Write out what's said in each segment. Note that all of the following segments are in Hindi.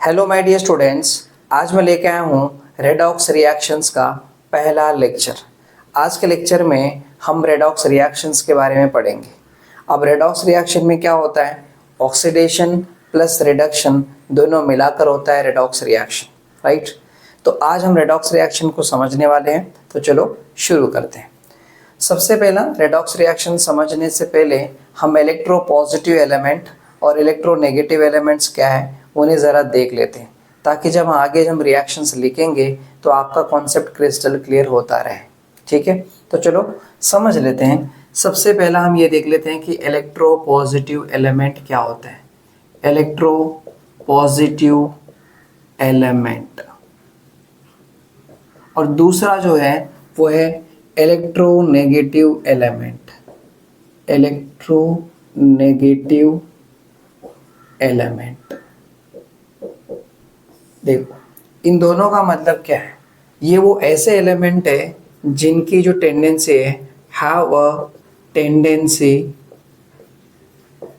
हेलो माय डियर स्टूडेंट्स, आज मैं लेके आया हूँ रेडॉक्स रिएक्शंस का पहला लेक्चर। आज के लेक्चर में हम रेडॉक्स रिएक्शंस के बारे में पढ़ेंगे। अब रेडॉक्स रिएक्शन में क्या होता है, ऑक्सीडेशन प्लस रिडक्शन दोनों मिलाकर होता है रेडॉक्स रिएक्शन, राइट। तो आज हम रेडॉक्स रिएक्शन को समझने वाले हैं, तो चलो शुरू करते हैं। सबसे पहला रेडॉक्स रिएक्शन समझने से पहले हम इलेक्ट्रो पॉजिटिव एलिमेंट और इलेक्ट्रो नेगेटिव एलिमेंट्स क्या है उन्हें ज़रा देख लेते हैं, ताकि जब आगे हम रिएक्शंस लिखेंगे तो आपका कॉन्सेप्ट क्रिस्टल क्लियर होता रहे। ठीक है, तो चलो समझ लेते हैं। सबसे पहला हम ये देख लेते हैं कि इलेक्ट्रो पॉजिटिव एलिमेंट क्या होता है। इलेक्ट्रो पॉजिटिव एलिमेंट और दूसरा जो है वो है इलेक्ट्रोनेगेटिव एलिमेंट। इलेक्ट्रोनेगेटिव एलिमेंट, देखो इन दोनों का मतलब क्या है। ये वो ऐसे एलिमेंट है जिनकी जो टेंडेंसी है, have a tendency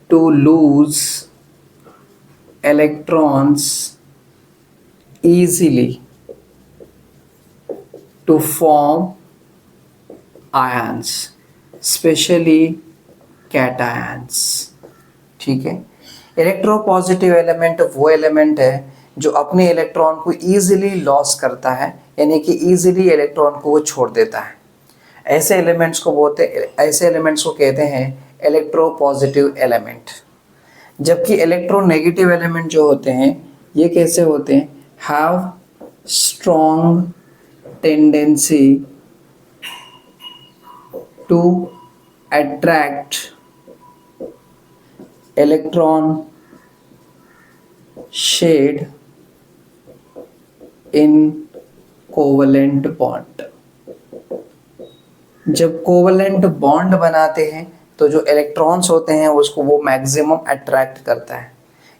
to lose electrons easily to form ions, especially cations। ठीक है, इलेक्ट्रोपॉजिटिव एलिमेंट वो एलिमेंट है जो अपने इलेक्ट्रॉन को इजीली लॉस करता है, यानी कि इजीली इलेक्ट्रॉन को वो छोड़ देता है। ऐसे एलिमेंट्स को कहते हैं इलेक्ट्रोपॉजिटिव एलिमेंट। जबकि इलेक्ट्रोनेगेटिव एलिमेंट जो होते हैं ये कैसे होते हैं, have strong tendency to attract electron shared in covalent bond. जब कोवलेंट बॉन्ड बनाते हैं तो जो इलेक्ट्रॉन्स होते हैं उसको वो मैक्सिमम अट्रैक्ट करता है।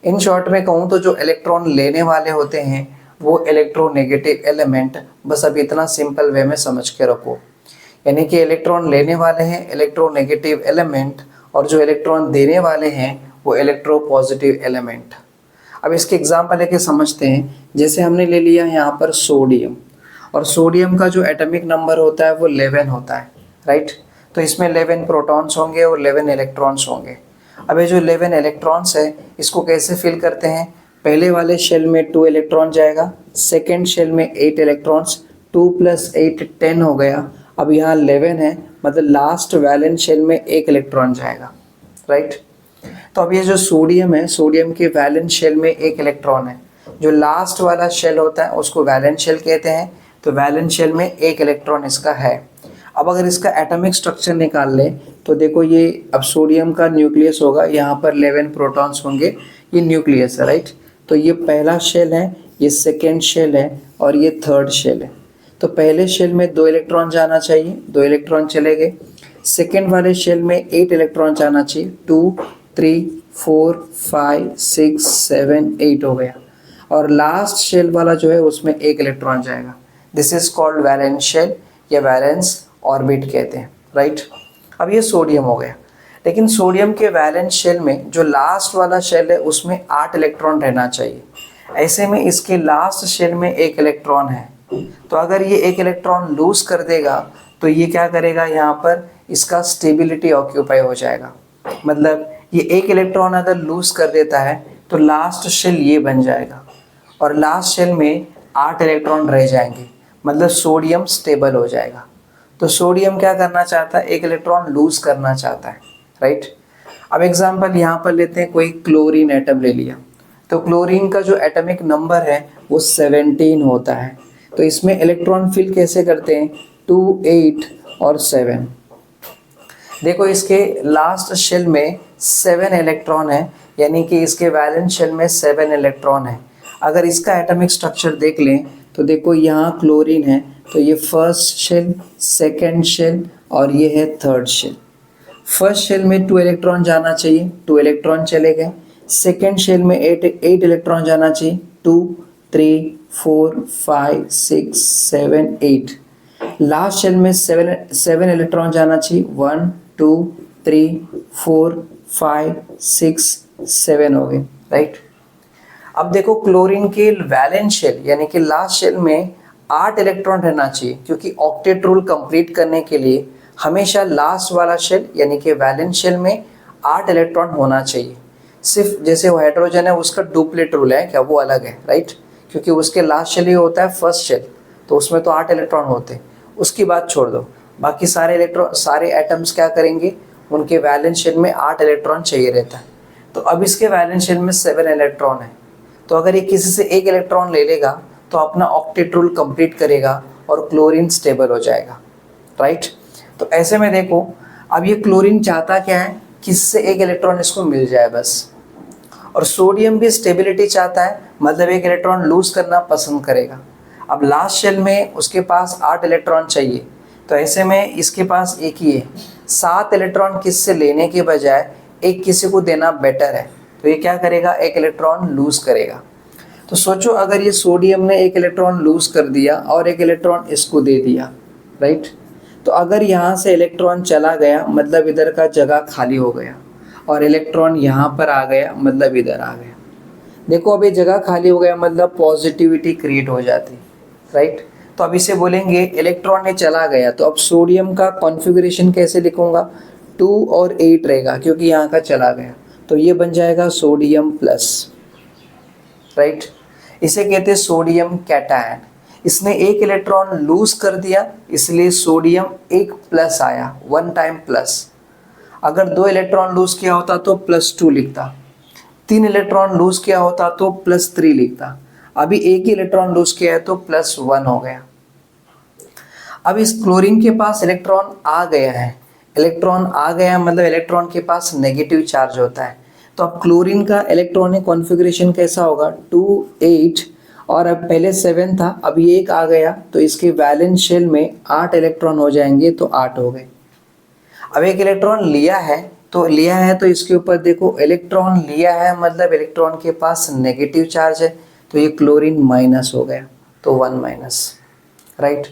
इन शॉर्ट में कहूँ तो जो इलेक्ट्रॉन लेने वाले होते हैं वो इलेक्ट्रोनेगेटिव एलिमेंट। बस अब इतना सिंपल वे में समझ के रखो, यानी कि इलेक्ट्रॉन लेने वाले हैं इलेक्ट्रोनेगेटिव एलिमेंट और जो इलेक्ट्रॉन देने वाले हैं वो इलेक्ट्रोपॉजिटिव एलिमेंट। अब इसके एग्जाम्पल लेके समझते हैं। जैसे हमने ले लिया यहाँ पर सोडियम, और सोडियम का जो एटॉमिक नंबर होता है वो 11 होता है, राइट। तो इसमें 11 प्रोटॉन्स होंगे और 11 इलेक्ट्रॉन्स होंगे। अब ये जो 11 इलेक्ट्रॉन्स है इसको कैसे फिल करते हैं, पहले वाले शेल में 2 इलेक्ट्रॉन जाएगा, सेकेंड शेल में 8 इलेक्ट्रॉन्स, 2 + 8 10 हो गया। अब यहाँ 11 है, मतलब लास्ट वैलेंस शेल में 1 इलेक्ट्रॉन जाएगा, राइट। तो अब ये जो सोडियम है, सोडियम के वैलेंस शेल में 1 इलेक्ट्रॉन है। जो लास्ट वाला शेल होता है उसको वैलेंस शेल कहते हैं। तो वैलेंस शेल में 1 इलेक्ट्रॉन इसका है। अब अगर इसका एटॉमिक स्ट्रक्चर निकाल लें तो देखो ये अब सोडियम का न्यूक्लियस होगा, यहाँ पर 11 प्रोटॉन्स होंगे, ये न्यूक्लियस है, राइट। तो ये पहला शेल है, ये सेकेंड शेल है और ये थर्ड शेल है। तो पहले शेल में 2 इलेक्ट्रॉन जाना चाहिए, 2 इलेक्ट्रॉन चले गए। सेकेंड वाले शेल में 8 इलेक्ट्रॉन जाना चाहिए, 2 3 4 5 6 7 8 हो गया। और लास्ट शेल वाला जो है उसमें 1 इलेक्ट्रॉन जाएगा। This is called valence shell या वैलेंस ऑर्बिट कहते हैं, राइट। अब ये सोडियम हो गया, लेकिन सोडियम के वैलेंस शेल में जो लास्ट वाला शेल है उसमें 8 इलेक्ट्रॉन रहना चाहिए। ऐसे में इसके लास्ट शेल में 1 इलेक्ट्रॉन है। तो अगर ये 1 इलेक्ट्रॉन लूज कर देगा तो ये क्या करेगा, यहाँ पर इसका स्टेबिलिटी ऑक्यूपाई हो जाएगा। मतलब ये 1 इलेक्ट्रॉन अगर लूज कर देता है तो लास्ट शेल ये बन जाएगा और लास्ट शेल में 8 इलेक्ट्रॉन रह जाएंगे, मतलब सोडियम स्टेबल हो जाएगा। तो सोडियम क्या करना चाहता है, 1 इलेक्ट्रॉन लूज करना चाहता है, राइट। अब एग्जांपल यहाँ पर लेते हैं, कोई क्लोरीन एटम ले लिया। तो क्लोरीन का जो एटॉमिक नंबर है वो 17 होता है। तो इसमें इलेक्ट्रॉन फिल कैसे करते हैं, 2 8 और 7। देखो इसके लास्ट शेल में 7 इलेक्ट्रॉन है, यानी कि इसके वैलेंस शेल में 7 इलेक्ट्रॉन है। अगर इसका एटॉमिक स्ट्रक्चर देख लें तो देखो यहाँ क्लोरीन है, तो ये फर्स्ट शेल, सेकेंड शेल और ये है थर्ड शेल। फर्स्ट शेल में 2 इलेक्ट्रॉन जाना चाहिए, 2 इलेक्ट्रॉन चले गए। सेकेंड शेल में 8 इलेक्ट्रॉन जाना चाहिए, 2 3 4 5 6 7 8। लास्ट शेल में 7 इलेक्ट्रॉन जाना चाहिए, 1 2 3 4 5 6 7 हो गए, राइट। अब देखो क्लोरीन के वैलेंस शेल यानी कि लास्ट शेल में 8 इलेक्ट्रॉन रहना चाहिए, क्योंकि ऑक्टेट रूल कंप्लीट करने के लिए हमेशा लास्ट वाला शेल यानी कि वैलेंस शेल में 8 इलेक्ट्रॉन होना चाहिए। सिर्फ जैसे वो हाइड्रोजन है उसका डुप्लेट रूल है क्या, वो अलग है, राइट, क्योंकि उसके लास्ट शेल ही होता है फर्स्ट शेल, तो उसमें तो 8 इलेक्ट्रॉन होते हैं। उसकी बात छोड़ दो, बाकी सारे इलेक्ट्रॉन सारे एटम्स क्या करेंगे, उनके वैलेंस शेल में 8 इलेक्ट्रॉन चाहिए रहता है। तो अब इसके वैलेंस शेल में 7 इलेक्ट्रॉन है, तो अगर ये किसी से 1 इलेक्ट्रॉन ले लेगा तो अपना ऑक्टेट रूल कंप्लीट करेगा और क्लोरीन स्टेबल हो जाएगा, राइट। तो ऐसे में देखो, अब ये क्लोरीन चाहता क्या है, किससे 1 इलेक्ट्रॉन इसको मिल जाए बस। और सोडियम भी स्टेबिलिटी चाहता है, मतलब 1 इलेक्ट्रॉन लूज करना पसंद करेगा। अब लास्ट शेल में उसके पास 8 इलेक्ट्रॉन चाहिए, तो ऐसे में इसके पास एक ही है, 7 इलेक्ट्रॉन किससे लेने के बजाय एक किसी को देना बेटर है, तो ये क्या करेगा, 1 इलेक्ट्रॉन लूज करेगा। तो सोचो अगर ये सोडियम ने 1 इलेक्ट्रॉन लूज कर दिया और 1 इलेक्ट्रॉन इसको दे दिया, राइट, तो अगर यहाँ से इलेक्ट्रॉन चला गया मतलब इधर का जगह खाली हो गया, और इलेक्ट्रॉन यहाँ पर आ गया मतलब इधर आ गया। देखो अब ये जगह खाली हो गया मतलब पॉजिटिविटी क्रिएट हो जाती, राइट। तो अब इसे बोलेंगे इलेक्ट्रॉन ये चला गया, तो अब सोडियम का कॉन्फ़िगरेशन कैसे लिखूंगा, 2 और 8 रहेगा क्योंकि यहाँ का चला गया, तो ये बन जाएगा सोडियम प्लस, राइट। इसे कहते हैं सोडियम कैटायन। इसने 1 इलेक्ट्रॉन लूज कर दिया इसलिए सोडियम 1 प्लस आया, 1 टाइम प्लस। अगर 2 इलेक्ट्रॉन लूज किया होता तो +2 लिखता, 3 इलेक्ट्रॉन लूज किया होता तो +3 लिखता। अभी 1 ही इलेक्ट्रॉन लूज किया है तो +1 हो गया। अब इस क्लोरीन के पास इलेक्ट्रॉन आ गया है, इलेक्ट्रॉन आ गया मतलब इलेक्ट्रॉन के पास नेगेटिव चार्ज होता है। तो अब क्लोरीन का इलेक्ट्रॉनिक कॉन्फ़िगरेशन कैसा होगा, 2 8, और अब पहले 7 था, अभी 1 आ गया तो इसके वैलेंस शेल में 8 इलेक्ट्रॉन हो जाएंगे, तो 8 हो गए। अब 1 इलेक्ट्रॉन लिया है तो इसके ऊपर देखो, इलेक्ट्रॉन लिया है मतलब इलेक्ट्रॉन के पास नेगेटिव चार्ज है, तो ये क्लोरीन माइनस हो गया, तो 1 माइनस, राइट।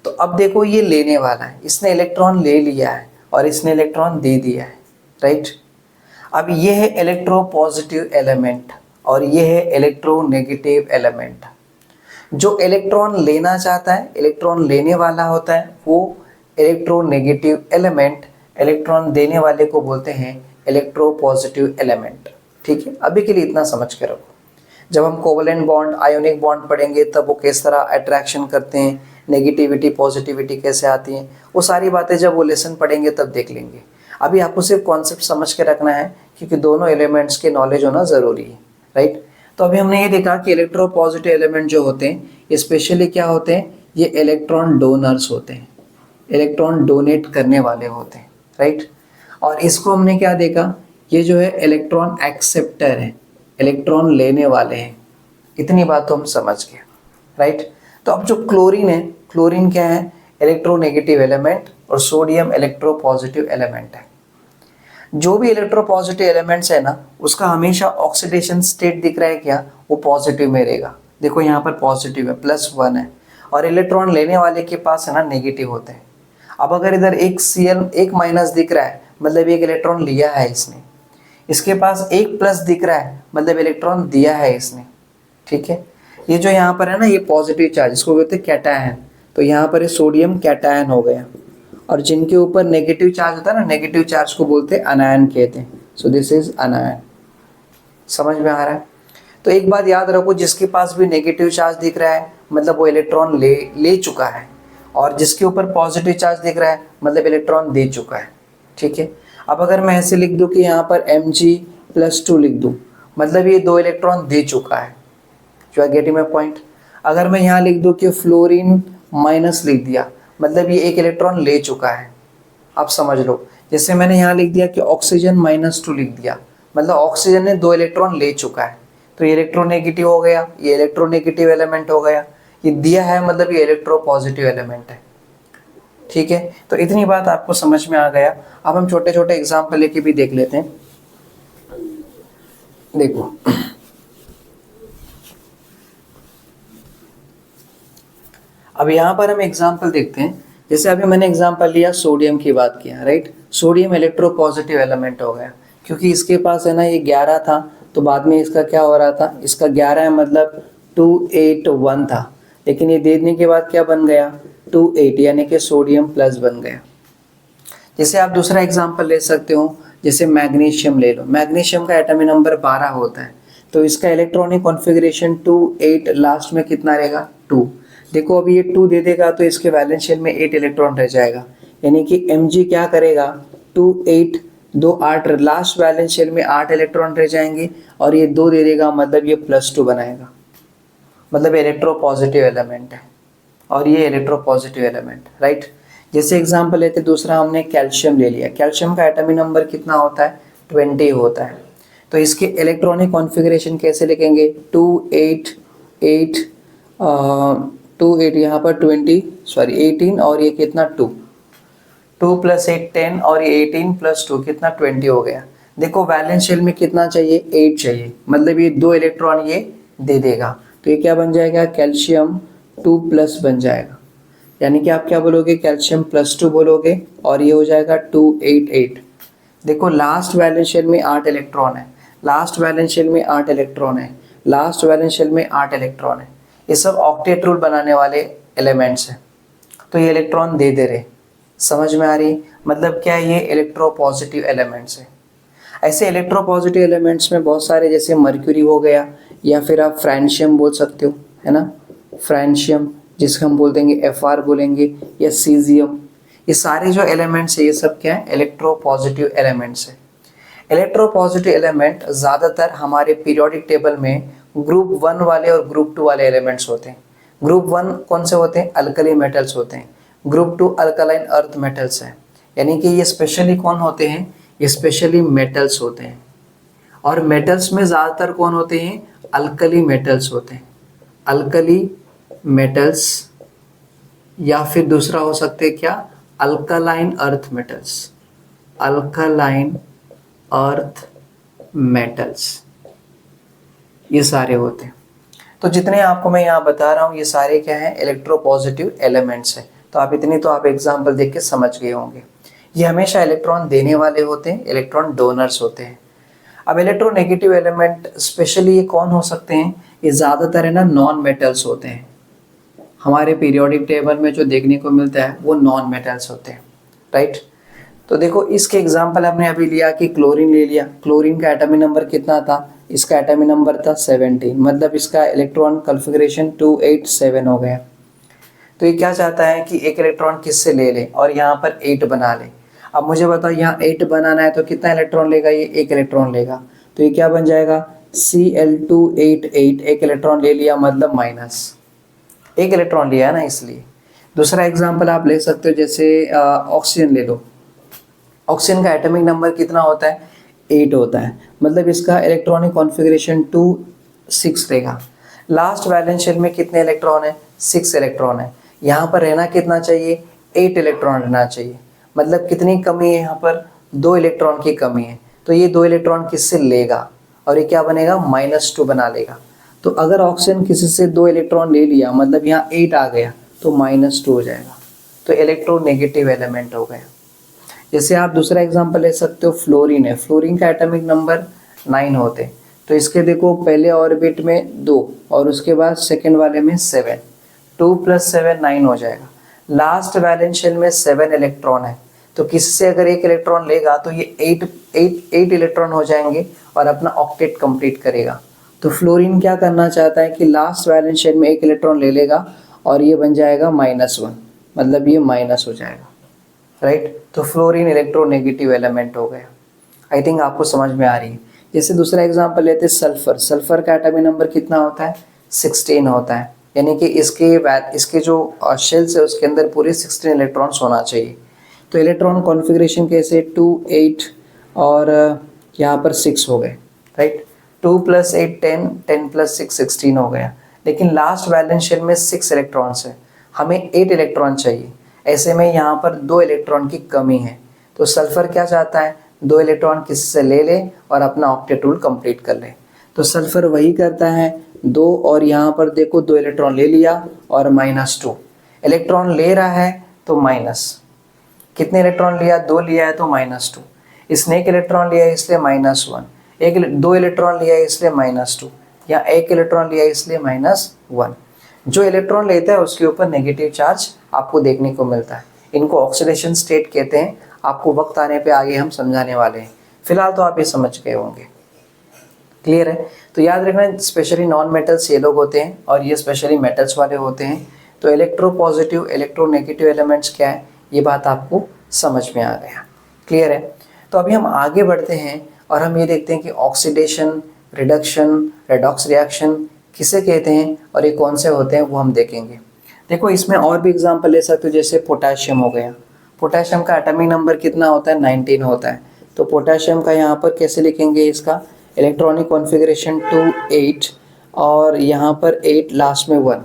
तो अब देखो ये लेने वाला है, इसने इलेक्ट्रॉन ले लिया है और इसने इलेक्ट्रॉन दे दिया है, राइट। अब ये है इलेक्ट्रोपॉजिटिव एलिमेंट और ये है इलेक्ट्रोनेगेटिव एलिमेंट। जो इलेक्ट्रॉन लेना चाहता है, इलेक्ट्रॉन लेने वाला होता है, वो इलेक्ट्रोनेगेटिव एलिमेंट, इलेक्ट्रॉन देने वाले को बोलते हैं इलेक्ट्रोपॉजिटिव एलिमेंट, ठीक है। अभी के लिए इतना समझ के रखो। जब हम कोवलेंट बॉन्ड, आयोनिक बॉन्ड पढ़ेंगे तब वो किस तरह अट्रैक्शन करते हैं, नेगेटिविटी पॉजिटिविटी कैसे आती है, वो सारी बातें जब वो लेसन पढ़ेंगे तब देख लेंगे। अभी आपको सिर्फ कॉन्सेप्ट समझ के रखना है, क्योंकि दोनों एलिमेंट्स के नॉलेज होना ज़रूरी है, राइट। तो अभी हमने ये देखा कि इलेक्ट्रोपॉजिटिव एलिमेंट जो होते हैं स्पेशली क्या होते हैं, ये इलेक्ट्रॉन डोनर्स होते हैं, इलेक्ट्रॉन डोनेट करने वाले होते हैं, राइट। और इसको हमने क्या देखा, ये जो है इलेक्ट्रॉन एक्सेप्टर है, इलेक्ट्रॉन लेने वाले हैं। इतनी बात तो हम समझ गए, राइट। तो अब जो क्लोरीन है, क्लोरीन क्या है, इलेक्ट्रोनेगेटिव एलिमेंट, और सोडियम इलेक्ट्रोपॉजिटिव एलिमेंट है। जो भी इलेक्ट्रोपॉजिटिव एलिमेंट्स है ना, उसका हमेशा ऑक्सीडेशन स्टेट दिख रहा है क्या, वो पॉजिटिव में रहेगा। देखो यहाँ पर पॉजिटिव है, +1 है, और इलेक्ट्रॉन लेने वाले के पास है ना नेगेटिव होते हैं। अब अगर इधर एक Cl एक माइनस दिख रहा है मतलब एक इलेक्ट्रॉन लिया है इसने, इसके पास एक प्लस दिख रहा है मतलब इलेक्ट्रॉन दिया है इसने, ठीक है। ये जो यहाँ पर है ना, ये पॉजिटिव चार्ज, इसको कहते हैं कैटायन, तो यहाँ पर ये सोडियम कैटायन हो गया। और जिनके ऊपर नेगेटिव चार्ज होता है ना, नेगेटिव चार्ज को बोलते हैं अनायन कहते हैं। So this is अनायन। समझ में आ रहा है? तो एक बात याद रखो, जिसके पास भी नेगेटिव चार्ज दिख रहा है मतलब वो इलेक्ट्रॉन ले चुका है, और जिसके ऊपर पॉजिटिव चार्ज दिख रहा है मतलब इलेक्ट्रॉन दे चुका है, ठीक है। अब अगर मैं ऐसे लिख दूं कि यहाँ पर Mg+2 लिख दूं, मतलब ये 2 इलेक्ट्रॉन दे चुका है। You are getting my point? अगर मैं यहाँ लिख दूं कि फ्लोरीन माइनस लिख दिया, मतलब ये 1 इलेक्ट्रॉन ले चुका है। आप समझ लो, जैसे मैंने यहाँ लिख दिया कि ऑक्सीजन -2 लिख दिया, मतलब ऑक्सीजन ने 2 इलेक्ट्रॉन ले चुका है, तो ये इलेक्ट्रोनेगेटिव हो गया, ये इलेक्ट्रोनेगेटिव एलिमेंट हो गया। ये दिया है मतलब ये इलेक्ट्रोपॉजिटिव एलिमेंट है, ठीक है। तो इतनी बात आपको समझ में आ गया। अब हम छोटे छोटे एग्जाम्पल लेके भी देख लेते हैं। देखो अब यहाँ पर हम एग्जाम्पल देखते हैं। जैसे अभी मैंने एग्जाम्पल लिया, सोडियम की बात किया, राइट। सोडियम इलेक्ट्रोपॉजिटिव एलिमेंट हो गया, क्योंकि इसके पास है ना ये 11 था तो बाद में इसका क्या हो रहा था, इसका 11 है मतलब 281 था, लेकिन ये दे देने के बाद क्या बन गया 28, यानी कि सोडियम प्लस बन गया। जैसे आप दूसरा एग्जांपल ले सकते हो, जैसे मैग्नीशियम ले लो, मैग्नीशियम का एटॉमिक नंबर 12 होता है, तो इसका इलेक्ट्रॉनिक कॉन्फ़िगरेशन 2 8, लास्ट में कितना रहेगा 2। देखो अभी ये 2 दे देगा तो इसके वैलेंस शेल में 8 इलेक्ट्रॉन रह जाएगा, यानी कि Mg क्या करेगा 2 8 2 8, लास्ट वैलेंस शेल में 8 इलेक्ट्रॉन रह जाएंगे, और ये 2 दे देगा मतलब ये +2 बनाएगा, मतलब इलेक्ट्रोपॉजिटिव एलिमेंट है, और ये इलेक्ट्रोपॉजिटिव एलिमेंट, राइट। जैसे एग्जांपल लेते दूसरा, हमने कैल्शियम ले लिया, कैल्शियम का एटॉमिक नंबर कितना होता है 20 होता है, तो इसके इलेक्ट्रॉनिक कॉन्फ़िगरेशन कैसे लिखेंगे 2 8 8 2 8, यहाँ पर 18 और ये कितना 2 + 8 10, और ये 18 + 2 कितना 20 हो गया। देखो वैलेंस शेल में कितना चाहिए 8 चाहिए, मतलब ये 2 इलेक्ट्रॉन ये दे देगा, तो ये क्या बन जाएगा कैल्शियम 2+ बन जाएगा, यानी कि आप क्या बोलोगे कैल्शियम +2 बोलोगे, और ये हो जाएगा 2 8 8। देखो लास्ट वैलेंस शेल में 8 इलेक्ट्रॉन है, लास्ट वैलेंस शेल में 8 इलेक्ट्रॉन है, लास्ट वैलेंस शेल में 8 इलेक्ट्रॉन है, ये सब ऑक्टेट रूल बनाने वाले एलिमेंट्स हैं, तो ये इलेक्ट्रॉन दे दे रहे, समझ में आ रही, मतलब क्या ये इलेक्ट्रोपॉजिटिव एलिमेंट्स है। ऐसे इलेक्ट्रोपॉजिटिव एलिमेंट्स में बहुत सारे, जैसे मर्क्यूरी हो गया, या फिर आप फ्रांशियम बोल सकते हो, है ना, फ्रांशियम जिसको हम बोल देंगे Fr बोलेंगे, या सीजियम, ये सारे जो एलिमेंट्स है ये सब क्या है इलेक्ट्रोपॉजिटिव एलिमेंट्स है। इलेक्ट्रोपॉजिटिव एलिमेंट ज़्यादातर हमारे पीरियोडिक टेबल में ग्रुप 1 वाले और ग्रुप 2 वाले एलिमेंट्स होते हैं। ग्रुप 1 कौन से होते हैं अल्कली मेटल्स होते हैं, ग्रुप 2 अल्कलाइन अर्थ मेटल्स हैं, यानी कि ये स्पेशली कौन होते हैं, ये स्पेशली मेटल्स होते हैं, और मेटल्स में ज़्यादातर कौन होते हैं अल्कली मेटल्स होते हैं, अल्कली मेटल्स, या फिर दूसरा हो सकते हैं क्या alkaline earth metals, alkaline earth metals, ये सारे होते हैं। तो जितने आपको मैं यहाँ बता रहा हूँ ये सारे क्या हैं इलेक्ट्रोपॉजिटिव एलिमेंट्स हैं, तो आप इतनी तो आप एग्जांपल देख के समझ गए होंगे। ये हमेशा इलेक्ट्रॉन देने वाले होते हैं, इलेक्ट्रॉन डोनर्स होते हैं। अब इलेक्ट्रोनेगेटिव एलिमेंट स्पेशली ये कौन हो सकते हैं, ये ज़्यादातर है ना नॉन मेटल्स होते हैं, हमारे पीरियोडिक टेबल में जो देखने को मिलता है वो नॉन मेटल्स होते हैं, राइट। तो देखो इसके एग्जांपल हमने अभी लिया कि क्लोरीन ले लिया, क्लोरीन का एटॉमिक नंबर कितना था, इसका एटॉमिक नंबर था 17, मतलब इसका इलेक्ट्रॉन कॉन्फ़िगरेशन 287 हो गया। तो ये क्या चाहता है कि एक इलेक्ट्रॉन किससे ले ले और यहाँ पर 8 बना ले। अब मुझे बताओ यहाँ 8 बनाना है तो कितना इलेक्ट्रॉन लेगा, ये 1 इलेक्ट्रॉन लेगा, तो ये क्या बन जाएगा Cl288, एक इलेक्ट्रॉन ले लिया मतलब माइनस, एक इलेक्ट्रॉन लिया है ना इसलिए। दूसरा एग्जांपल आप ले सकते हो, जैसे ऑक्सीजन ले लो, ऑक्सीजन का एटॉमिक नंबर कितना होता है 8 होता है, मतलब इसका इलेक्ट्रॉनिक कॉन्फ़िगरेशन 2 6 रहेगा। लास्ट वैलेंस शेल में कितने इलेक्ट्रॉन है 6 इलेक्ट्रॉन है, यहाँ पर रहना कितना चाहिए 8 इलेक्ट्रॉन रहना चाहिए, मतलब कितनी कमी है यहाँ पर 2 इलेक्ट्रॉन की कमी है, तो ये 2 इलेक्ट्रॉन किससे लेगा और ये क्या बनेगा -2 बना लेगा। तो अगर ऑक्सीजन किसी से 2 इलेक्ट्रॉन ले लिया मतलब यहाँ 8 आ गया तो -2 हो जाएगा, तो इलेक्ट्रोनेगेटिव एलिमेंट हो गया। जैसे आप दूसरा एग्जांपल ले सकते हो, फ्लोरीन है, फ्लोरीन का एटॉमिक नंबर 9 होते हैं, तो इसके देखो पहले ऑर्बिट में 2 और उसके बाद सेकेंड वाले में 7, 2 + 7 9 हो जाएगा। लास्ट वैलेंस शेल में 7 इलेक्ट्रॉन है, तो किसी से अगर 1 इलेक्ट्रॉन लेगा तो ये 8 इलेक्ट्रॉन हो जाएंगे और अपना ऑक्टेट कंप्लीट करेगा। तो फ्लोरीन क्या करना चाहता है कि लास्ट वैलेंस शेल में 1 इलेक्ट्रॉन ले लेगा और ये बन जाएगा -1, मतलब ये माइनस हो जाएगा, राइट। तो फ्लोरीन इलेक्ट्रोनेगेटिव एलिमेंट हो गया। आई थिंक आपको समझ में आ रही है। जैसे दूसरा एग्जांपल लेते हैं सल्फर, सल्फर का एटॉमिक नंबर कितना होता है 16 होता है, यानी कि इसके जो शेल्स है उसके अंदर पूरे 16 इलेक्ट्रॉन्स होना चाहिए। तो इलेक्ट्रॉन कॉन्फ़िगरेशन कैसे 2 8 और यहाँ पर 6 हो गए, राइट। 2 + 8 10, 10 + 6 16 हो गया, लेकिन लास्ट वैलेंस शेल में 6 इलेक्ट्रॉन्स है, हमें 8 इलेक्ट्रॉन चाहिए, ऐसे में यहाँ पर 2 इलेक्ट्रॉन की कमी है। तो सल्फर क्या चाहता है 2 इलेक्ट्रॉन किसी से ले ले और अपना ऑक्टेट रूल कंप्लीट कर ले। तो सल्फर वही करता है 2 और यहाँ पर देखो 2 इलेक्ट्रॉन ले लिया और -2 इलेक्ट्रॉन ले रहा है, तो माइनस कितने इलेक्ट्रॉन लिया 2 लिया है तो -2, इसने 1 इलेक्ट्रॉन लिया है इसलिए -1, दो इलेक्ट्रॉन लिया है इसलिए -2, या एक इलेक्ट्रॉन लिया है इसलिए -1। जो इलेक्ट्रॉन लेता है उसके ऊपर नेगेटिव चार्ज आपको देखने को मिलता है। इनको ऑक्सीडेशन स्टेट कहते हैं। आपको वक्त आने पे आगे हम समझाने वाले हैं, फिलहाल तो आप ये समझ गए होंगे। क्लियर है? तो याद रखना, स्पेशली नॉन मेटल्स ये लोग होते हैं और ये स्पेशली मेटल्स वाले होते हैं। तो electro positive, electro negative elements क्या है, ये बात आपको समझ में आ गया। क्लियर है? तो अभी हम आगे बढ़ते हैं और हम ये देखते हैं कि ऑक्सीडेशन, रिडक्शन, रेडॉक्स रिएक्शन किसे कहते हैं और ये कौन से होते हैं वो हम देखेंगे। देखो इसमें और भी एग्जांपल ले सकते हो, जैसे पोटेशियम हो गया। पोटेशियम का एटॉमिक नंबर कितना होता है? 19 होता है। तो पोटेशियम का यहाँ पर कैसे लिखेंगे? इसका इलेक्ट्रॉनिक कॉन्फ़िगरेशन 2 8 और यहाँ पर 8 लास्ट में 1।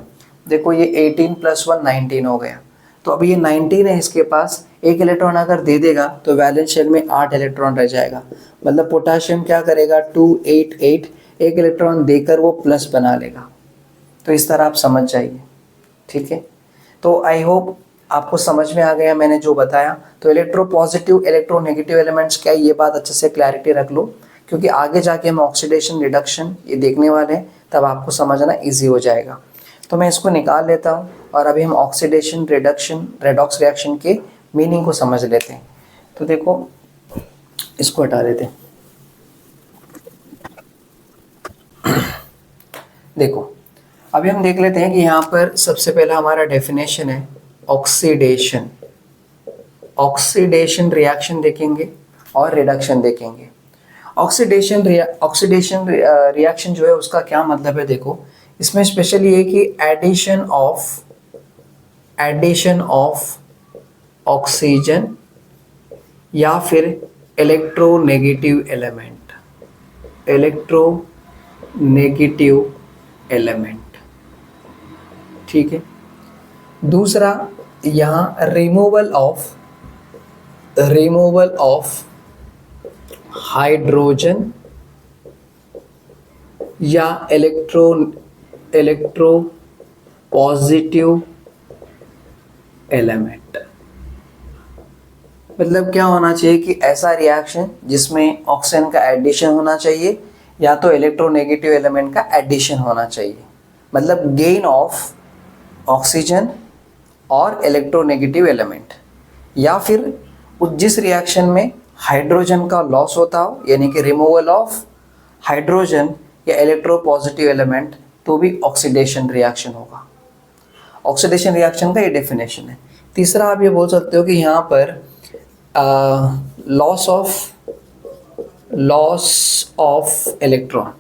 देखो ये 18 + 1 19 हो गया। तो अभी ये 19 है, इसके पास एक इलेक्ट्रॉन अगर दे देगा तो वैलेंस शेल में 8 इलेक्ट्रॉन रह जाएगा। मतलब पोटेशियम क्या करेगा? 2 8 8 एक इलेक्ट्रॉन देकर वो प्लस बना लेगा। तो इस तरह आप समझ जाइए। ठीक है? तो आई होप आपको समझ में आ गया मैंने जो बताया। तो electro positive, electro negative elements क्या है, ये बात अच्छे से क्लैरिटी रख लो, क्योंकि आगे जाके हम ऑक्सीडेशन, रिडक्शन ये देखने वाले हैं, तब आपको समझना ईजी हो जाएगा। तो मैं इसको निकाल लेता हूँ और अभी हम ऑक्सीडेशन, रिडक्शन, रेडॉक्स रिएक्शन के मीनिंग को समझ लेते हैं। तो देखो इसको हटा देते हैं। देखो अभी हम देख लेते हैं कि यहाँ पर सबसे पहला हमारा डेफिनेशन है ऑक्सीडेशन। ऑक्सीडेशन रिएक्शन देखेंगे और रिडक्शन देखेंगे। ऑक्सीडेशन रिएक्शन जो है उसका क्या मतलब है? देखो इसमें स्पेशली ये कि एडिशन ऑफ ऑक्सीजन या फिर इलेक्ट्रोनेगेटिव एलिमेंट, ठीक है। दूसरा यहाँ रिमूवल ऑफ हाइड्रोजन या इलेक्ट्रो पॉजिटिव एलिमेंट। मतलब क्या होना चाहिए कि ऐसा रिएक्शन जिसमें ऑक्सीजन का एडिशन होना चाहिए या तो इलेक्ट्रोनेगेटिव एलिमेंट का एडिशन होना चाहिए। मतलब गेन ऑफ ऑक्सीजन और इलेक्ट्रोनेगेटिव एलिमेंट, या फिर जिस रिएक्शन में हाइड्रोजन का लॉस होता हो, यानी कि रिमूवल ऑफ हाइड्रोजन या इलेक्ट्रो पॉजिटिव एलिमेंट, तो भी ऑक्सीडेशन रिएक्शन होगा। ऑक्सीडेशन रिएक्शन का ये डेफिनेशन है। तीसरा आप ये बोल सकते हो कि यहाँ पर लॉस ऑफ इलेक्ट्रॉन,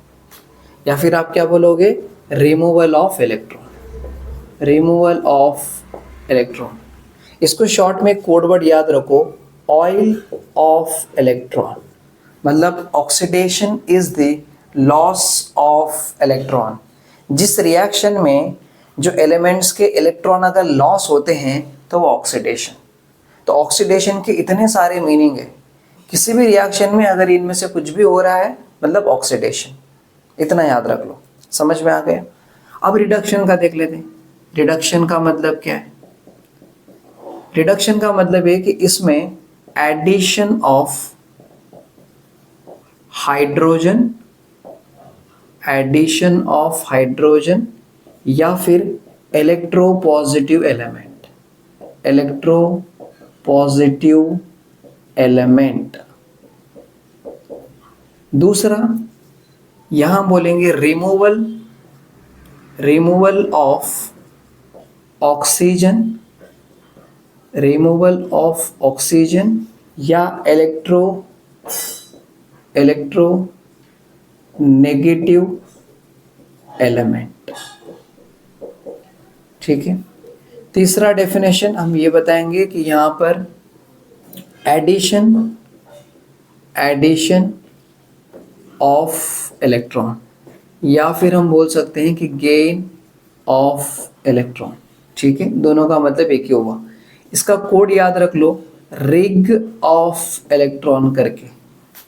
या फिर आप क्या बोलोगे? Removal of electron. इसको शॉर्ट में कोड वर्ड याद रखो, ऑयल ऑफ इलेक्ट्रॉन। मतलब oxidation is the loss of electron. जिस रिएक्शन में जो एलिमेंट्स के इलेक्ट्रॉन अगर लॉस होते हैं तो वो ऑक्सीडेशन। तो ऑक्सीडेशन के इतने सारे मीनिंग है, किसी भी रिएक्शन में अगर इनमें से कुछ भी हो रहा है मतलब ऑक्सीडेशन, इतना याद रख लो। समझ में आ गया? अब रिडक्शन का देख लेते हैं। रिडक्शन का मतलब क्या है? रिडक्शन का मतलब है कि इसमें एडिशन ऑफ हाइड्रोजन या फिर इलेक्ट्रो पॉजिटिव एलिमेंट। दूसरा यहां बोलेंगे रिमूवल ऑफ ऑक्सीजन या इलेक्ट्रो नेगेटिव एलिमेंट। ठीक है। तीसरा डेफिनेशन हम ये बताएंगे कि यहाँ पर एडिशन ऑफ इलेक्ट्रॉन, या फिर हम बोल सकते हैं कि गेन ऑफ इलेक्ट्रॉन। ठीक है, दोनों का मतलब एक ही हुआ। इसका कोड याद रख लो, रिग ऑफ इलेक्ट्रॉन करके,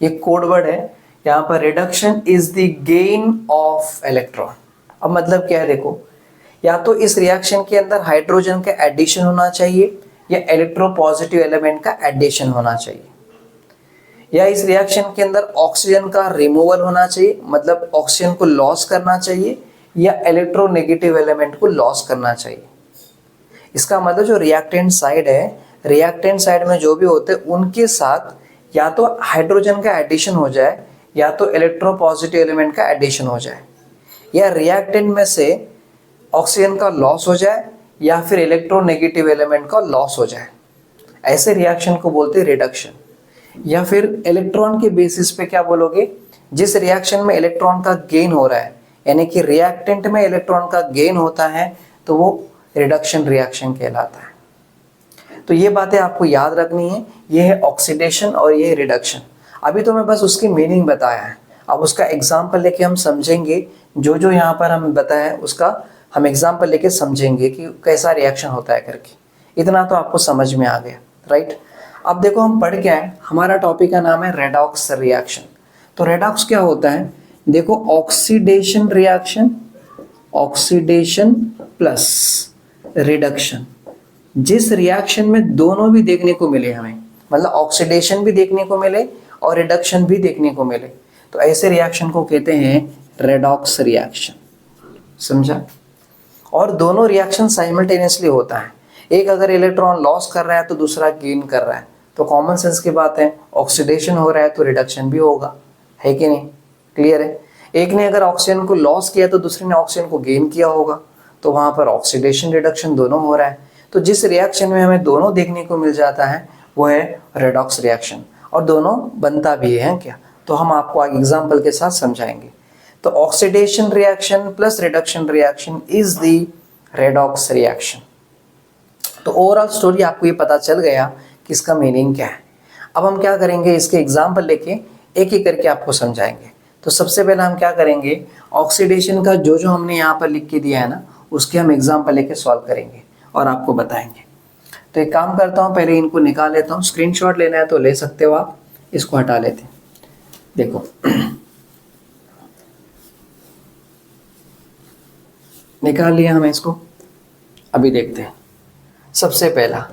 ये कोड वर्ड है। यहाँ पर reduction is the gain of electron. अब मतलब क्या है? देखो, या तो इस रिएक्शन के अंदर हाइड्रोजन का एडिशन होना चाहिए या इलेक्ट्रो पॉजिटिव एलिमेंट का एडिशन होना चाहिए। या इस रिएक्शन के अंदर ऑक्सीजन का रिमूवल होना चाहिए, मतलब ऑक्सीजन को लॉस करना चाहिए, या इलेक्ट्रोनेगेटिव एलिमेंट को लॉस करना चाहिए। इसका मतलब जो रिएक्टेंट साइड है, रिएक्टेंट साइड में जो भी होते हैं उनके साथ या तो हाइड्रोजन का एडिशन हो जाए या तो इलेक्ट्रोपॉजिटिव एलिमेंट का एडिशन हो जाए, या रिएक्टेंट में से ऑक्सीजन का लॉस हो जाए या फिर इलेक्ट्रोनेगेटिव एलिमेंट का लॉस हो जाए। ऐसे रिएक्शन को बोलते हैं रिडक्शन। या फिर इलेक्ट्रॉन के बेसिस पे क्या बोलोगे, जिस रिएक्शन में इलेक्ट्रॉन का गेन हो रहा है, यानी कि रिएक्टेंट में इलेक्ट्रॉन का गेन होता है तो वो रिडक्शन रिएक्शन कहलाता है। तो ये बातें आपको याद रखनी है, ये है ऑक्सीडेशन और ये है रिडक्शन। अभी तो मैं बस उसकी मीनिंग बताया है, अब उसका एग्जाम्पल लेके हम समझेंगे, जो जो यहाँ पर हम बताया है उसका हम एग्जाम्पल लेके समझेंगे कि कैसा रिएक्शन होता है करके। इतना तो आपको समझ में आ गया, राइट। अब देखो हम पढ़ के आए, हमारा टॉपिक का नाम है रेडॉक्स रिएक्शन। तो रेडॉक्स क्या होता है, देखो oxidation reaction, oxidation plus reduction. जिस रिएक्शन में दोनों भी देखने को मिले हमें, मतलब ऑक्सीडेशन भी देखने को मिले और रिडक्शन भी देखने को मिले, तो ऐसे रिएक्शन को कहते हैं रेडॉक्स रिएक्शन। समझा। और दोनों रिएक्शन साइमल्टेनियसली होता है, एक अगर इलेक्ट्रॉन लॉस कर रहा है तो दूसरा गेन कर रहा है, तो कॉमन सेंस की बात है, ऑक्सीडेशन हो रहा है तो रिडक्शन भी होगा, है कि नहीं, क्लियर है। एक ने अगर ऑक्सीजन को लॉस किया तो दूसरे ने ऑक्सीजन को गेन किया होगा, तो वहाँ पर ऑक्सीडेशन रिडक्शन दोनों हो रहा है। तो जिस रिएक्शन में हमें दोनों देखने को मिल जाता है वो है रेडॉक्स रिएक्शन, और दोनों बनता भी है क्या, तो हम आपको आगे एग्जाम्पल के साथ समझाएंगे। तो oxidation reaction plus reduction reaction is the redox reaction. तो ओवरऑल स्टोरी आपको ये पता चल गया कि इसका मीनिंग क्या है। अब हम क्या करेंगे, इसके एग्जाम्पल लेके एक एक करके आपको समझाएंगे। तो सबसे पहले हम क्या करेंगे, ऑक्सीडेशन का जो जो हमने यहाँ पर लिख के दिया है ना, उसके हम एग्जाम्पल लेके सॉल्व करेंगे और आपको बताएंगे। तो एक काम करता हूँ, पहले इनको निकाल लेता हूँ, स्क्रीनशॉट लेना है तो ले सकते हो आप, इसको हटा लेते हैं। देखो निकाल लिया हमें इसको। अभी देखते हैं, सबसे पहला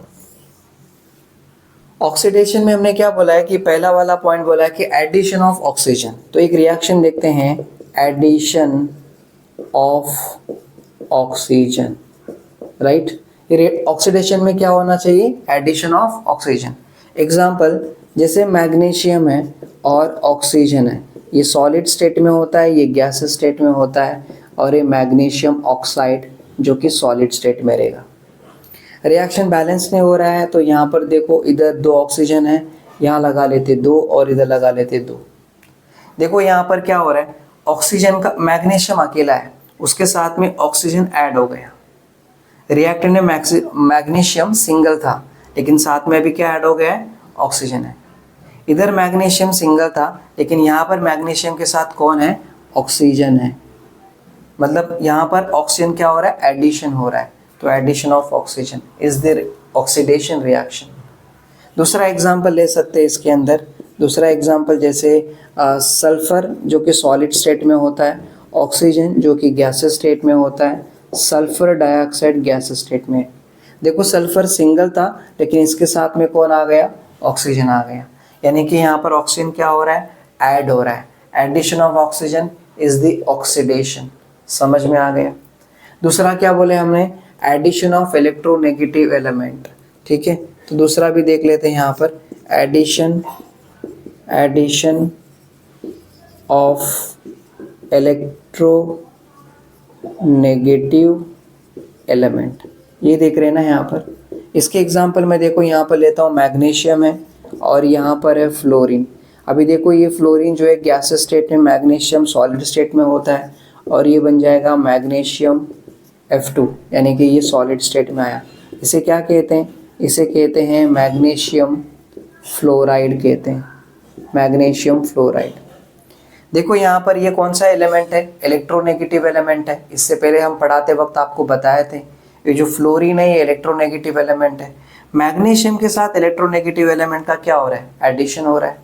ऑक्सीडेशन में हमने क्या बोला है कि पहला वाला पॉइंट बोला है कि एडिशन ऑफ ऑक्सीजन। तो एक रिएक्शन देखते हैं, एडिशन ऑफ ऑक्सीजन, राइट। ये ऑक्सीडेशन में क्या होना चाहिए, एडिशन ऑफ ऑक्सीजन। एग्जाम्पल जैसे मैग्नीशियम है और ऑक्सीजन है, ये सॉलिड स्टेट में होता है, ये गैस स्टेट में होता है, और ये मैग्नीशियम ऑक्साइड जो कि सॉलिड स्टेट में रहेगा। रिएक्शन बैलेंस नहीं हो रहा है, तो यहाँ पर देखो इधर 2 ऑक्सीजन है, यहाँ लगा लेते 2 और इधर लगा लेते 2। देखो यहाँ पर क्या हो रहा है, ऑक्सीजन का मैग्नीशियम अकेला है, उसके साथ में ऑक्सीजन ऐड हो गया। रिएक्टेंट में मैग्नीशियम सिंगल था, लेकिन साथ में भी क्या ऐड हो गया है, ऑक्सीजन है। इधर मैग्नीशियम सिंगल था, लेकिन यहाँ पर मैग्नीशियम के साथ कौन है, ऑक्सीजन है। मतलब यहाँ पर ऑक्सीजन क्या हो रहा है, एडिशन हो रहा है। तो addition of oxygen is the oxidation reaction. दूसरा एग्जांपल ले सकते हैं इसके अंदर। दूसरा एग्जांपल जैसे सल्फर जो कि सॉलिड स्टेट में होता है, ऑक्सीजन जो कि गैसेस स्टेट में होता है, सल्फर डाइऑक्साइड गैस स्टेट में। देखो सल्फर सिंगल था, लेकिन इसके साथ में कौन आ गया, ऑक्सीजन आ गया। यानी कि यहाँ पर ऑक्सीजन क्या हो रहा है, ऐड हो रहा है। Addition of oxygen is the oxidation. समझ में आ गया। दूसरा क्या बोले हमने, एडिशन ऑफ इलेक्ट्रोनेगेटिव एलिमेंट। ठीक है, तो दूसरा भी देख लेते हैं यहाँ पर, एडिशन ऑफ इलेक्ट्रोनेगेटिव एलिमेंट, ये देख रहे हैं ना यहाँ पर। इसके एग्जांपल में देखो यहाँ पर लेता हूँ, मैग्नीशियम है और यहाँ पर है फ्लोरीन। अभी देखो ये फ्लोरीन जो है गैस स्टेट में, मैग्नीशियम सॉलिड स्टेट में होता है, और ये बन जाएगा मैग्नीशियम F2, यानी कि ये सॉलिड स्टेट में आया। इसे क्या कहते हैं, इसे कहते हैं मैग्नीशियम फ्लोराइड कहते हैं, मैग्नीशियम फ्लोराइड। देखो यहाँ पर ये कौन सा एलिमेंट है, इलेक्ट्रोनेगेटिव एलिमेंट है। इससे पहले हम पढ़ाते वक्त आपको बताए थे, ये जो फ्लोरीन है ये इलेक्ट्रोनेगेटिव एलिमेंट है। मैग्नीशियम के साथ इलेक्ट्रोनेगेटिव एलिमेंट का क्या हो रहा है, एडिशन हो रहा है।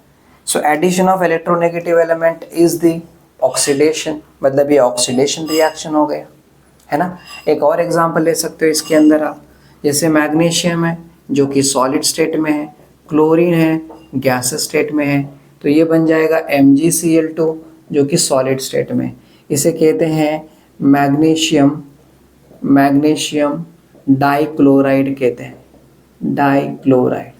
So addition of electronegative element is the oxidation, मतलब ये ऑक्सीडेशन रिएक्शन हो गया, है ना। एक और एग्जांपल ले सकते हो इसके अंदर आप, जैसे मैग्नीशियम है जो कि सॉलिड स्टेट में है, क्लोरीन है गैस स्टेट में है, तो ये बन जाएगा MgCl2 जो कि सॉलिड स्टेट में। इसे कहते हैं मैग्नीशियम डाइक्लोराइड कहते हैं, डाइक्लोराइड।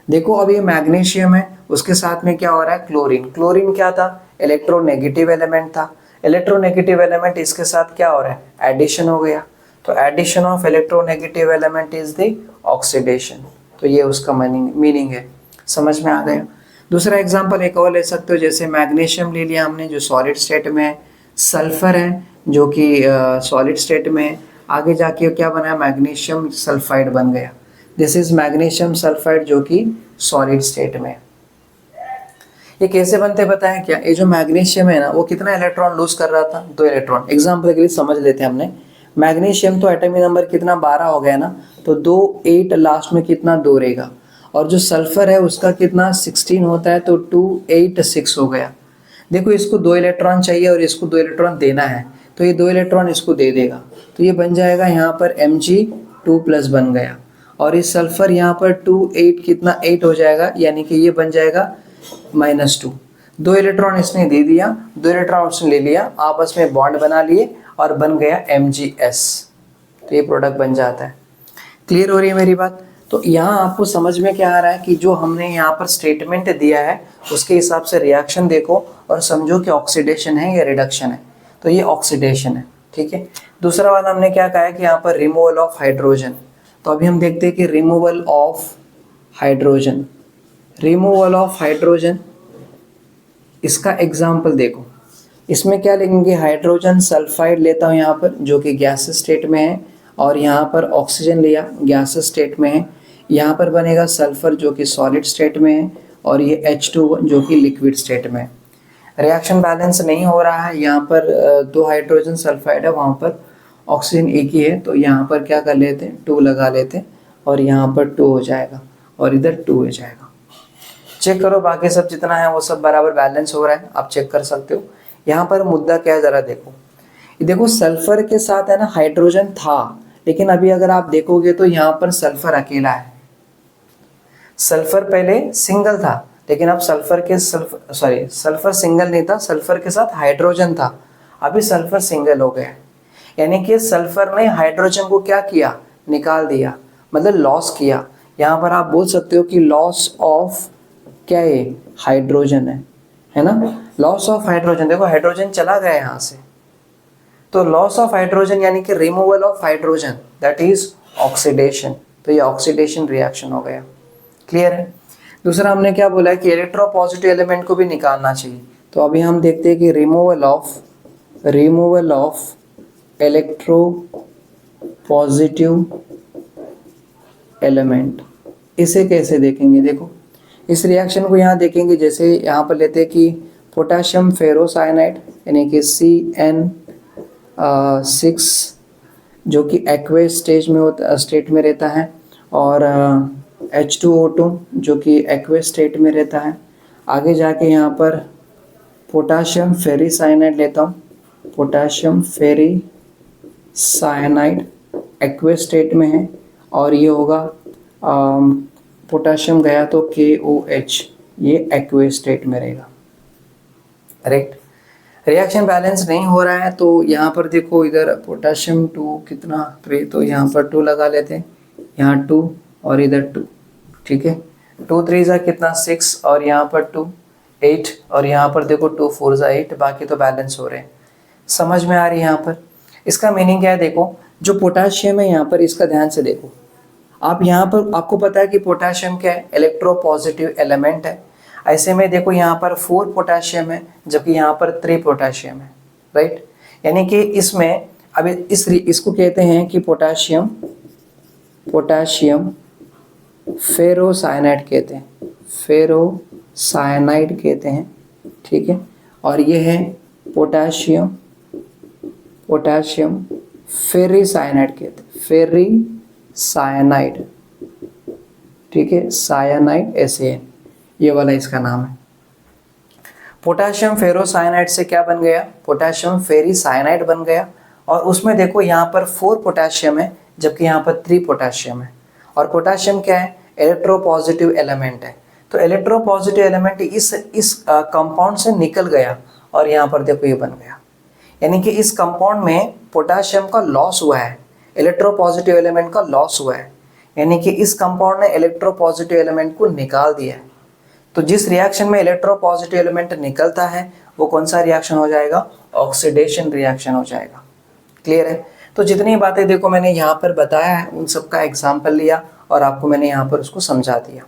देखो अब ये मैग्नीशियम है, उसके साथ में क्या हो रहा है, क्लोरीन। क्लोरीन क्या था, इलेक्ट्रोनेगेटिव एलिमेंट था। इलेक्ट्रोनेगेटिव एलिमेंट इसके साथ क्या हो रहा है, एडिशन हो गया। तो addition of electronegative element is the oxidation. तो ये उसका मीनिंग है, समझ में आ गया। दूसरा एग्जांपल एक और ले सकते हो, जैसे मैग्नीशियम ले लिया हमने जो सॉलिड स्टेट में है, सल्फर है जो कि सॉलिड स्टेट में है, आगे जाके क्या बना, मैग्नीशियम सल्फाइड बन गया। दिस इज मैग्नीशियम सल्फाइड जो कि सॉलिड स्टेट में। ये कैसे बनते पता है क्या, ये जो मैग्नीशियम है ना वो कितना इलेक्ट्रॉन लूज कर रहा था, 2 इलेक्ट्रॉन। एग्जांपल के लिए समझ लेते हैं हमने, मैग्नीशियम तो एटॉमिक नंबर कितना 12 हो गया ना, तो 2 8 लास्ट में कितना 2 रहेगा। और जो सल्फर है उसका कितना 16 होता है, तो 2 8 6 हो गया। देखो इसको 2 इलेक्ट्रॉन चाहिए और इसको 2 इलेक्ट्रॉन देना है, तो ये 2 इलेक्ट्रॉन इसको दे देगा। तो ये बन जाएगा यहाँ पर Mg2+ बन गया। और इस सल्फर यहाँ पर 2 8 कितना 8 हो जाएगा, यानी कि ये बन जाएगा -2। 2 इलेक्ट्रॉन इसने दे दिया, 2 इलेक्ट्रॉन उसने ले लिया, आपस में बॉन्ड बना लिए और बन गया MgS। तो ये प्रोडक्ट बन जाता है। क्लियर हो रही है मेरी बात। तो यहाँ आपको समझ में क्या आ रहा है कि जो हमने यहाँ पर स्टेटमेंट दिया है उसके हिसाब से रिएक्शन देखो और समझो कि ऑक्सीडेशन है या रिडक्शन है। तो ये ऑक्सीडेशन है, ठीक है। दूसरा वाला हमने क्या कहा है कि यहाँ पर रिमूवल ऑफ हाइड्रोजन। तो अभी हम देखते हैं कि removal of hydrogen, removal of hydrogen, इसका एग्जाम्पल देखो। इसमें क्या लिखेंगे, हाइड्रोजन सल्फाइड लेता हूँ यहाँ पर जो कि गैसेस स्टेट में है, और यहाँ पर ऑक्सीजन लिया गैसेस स्टेट में है। यहाँ पर बनेगा सल्फर जो कि सॉलिड स्टेट में है, और ये H2 जो कि लिक्विड स्टेट में है। रिएक्शन बैलेंस नहीं हो रहा है, यहाँ पर 2 हाइड्रोजन सल्फाइड है, वहाँ पर ऑक्सीजन एक ही है, तो यहाँ पर क्या कर लेते हैं 2 लगा लेते हैं, और यहाँ पर 2 हो जाएगा और इधर 2 हो जाएगा। चेक करो बाकी सब जितना है वो सब बराबर बैलेंस हो रहा है, आप चेक कर सकते हो। यहाँ पर मुद्दा क्या है ज़रा देखो, देखो सल्फर के साथ है ना हाइड्रोजन था, लेकिन अभी अगर आप देखोगे तो यहाँ पर सल्फर अकेला है। सल्फर पहले सिंगल था, लेकिन अब सल्फर सिंगल नहीं था, सल्फर के साथ हाइड्रोजन था, अभी सल्फर सिंगल हो गया है। यानी कि सल्फर ने हाइड्रोजन को क्या किया, निकाल दिया, मतलब लॉस किया। यहाँ पर आप बोल सकते हो कि लॉस ऑफ क्या है, हाइड्रोजन है ना, लॉस ऑफ हाइड्रोजन। देखो हाइड्रोजन चला गया यहाँ से, तो लॉस ऑफ हाइड्रोजन यानी कि removal of hydrogen, that is oxidation. तो ये ऑक्सीडेशन रिएक्शन हो गया। क्लियर है। दूसरा हमने क्या बोला है कि इलेक्ट्रोपॉजिटिव एलिमेंट को भी निकालना चाहिए। तो अभी हम देखते हैं कि रिमूवल ऑफ इलेक्ट्रोपॉजिटिव एलिमेंट, इसे कैसे देखेंगे। देखो इस रिएक्शन को यहाँ देखेंगे, जैसे यहाँ पर लेते हैं कि पोटेशियम फेरोसाइनाइड यानी कि CN6 जो कि एक्वेस स्टेट में रहता है, और H2O2 जो कि एक्वेस स्टेट में रहता है। आगे जाके यहाँ पर पोटेशियम फेरिसाइनाइड लेता हूँ, पोटेशियम फेरिसाइनाइड एक्वेस स्टेट में है, और ये होगा पोटेशियम गया तो KOH, ये एक्वेस स्टेट में रहेगा। करेक्ट। रिएक्शन बैलेंस नहीं हो रहा है, तो यहाँ पर देखो इधर पोटेशियम 2 कितना 3, तो यहाँ पर 2 लगा लेते हैं, यहाँ 2 और इधर 2, ठीक है। 2 3 जा कितना 6, और यहाँ पर 2 8, और यहाँ पर देखो 2 4 जा 8, बाकी तो बैलेंस हो रहे हैं। समझ में आ रही है यहाँ पर। इसका मीनिंग क्या है, देखो जो पोटेशियम है यहाँ पर, इसका ध्यान से देखो आप। यहाँ पर आपको पता है कि पोटेशियम क्या है, इलेक्ट्रोपॉजिटिव एलिमेंट है। ऐसे में देखो यहाँ पर 4 पोटेशियम है, जबकि यहाँ पर 3 पोटेशियम है, राइट। यानी कि इसमें अभी इसको कहते हैं कि पोटेशियम फेरोसाइनाइड कहते हैं, फेरोसाइनाइड कहते हैं, ठीक है। और ये है पोटेशियम फेरिसाइनाइड कहते हैं, फेरिसाइनाइड, ठीक है, साइनाइड SAN, ये वाला इसका नाम है। पोटेशियम फेरोसाइनाइड से क्या बन गया, पोटेशियम फेरिसाइनाइड बन गया। और उसमें देखो यहाँ पर 4 पोटेशियम है, जबकि यहाँ पर 3 पोटेशियम है। और पोटेशियम क्या है, इलेक्ट्रोपॉजिटिव एलिमेंट है, तो इलेक्ट्रोपॉजिटिव एलिमेंट इस कंपाउंड से निकल गया और यहाँ पर देखो ये बन गया, यानी कि इस कंपाउंड में पोटाशियम का लॉस हुआ है, इलेक्ट्रोपॉजिटिव एलिमेंट का लॉस हुआ है, यानी कि इस कंपाउंड ने इलेक्ट्रोपॉजिटिव एलिमेंट को निकाल दिया है। तो जिस रिएक्शन में इलेक्ट्रोपॉजिटिव एलिमेंट निकलता है वो कौन सा रिएक्शन हो जाएगा? ऑक्सीडेशन रिएक्शन हो जाएगा। क्लियर है? तो जितनी बातें देखो मैंने यहाँ पर बताया है उन सब का एग्जाम्पल लिया और आपको मैंने यहाँ पर उसको समझा दिया।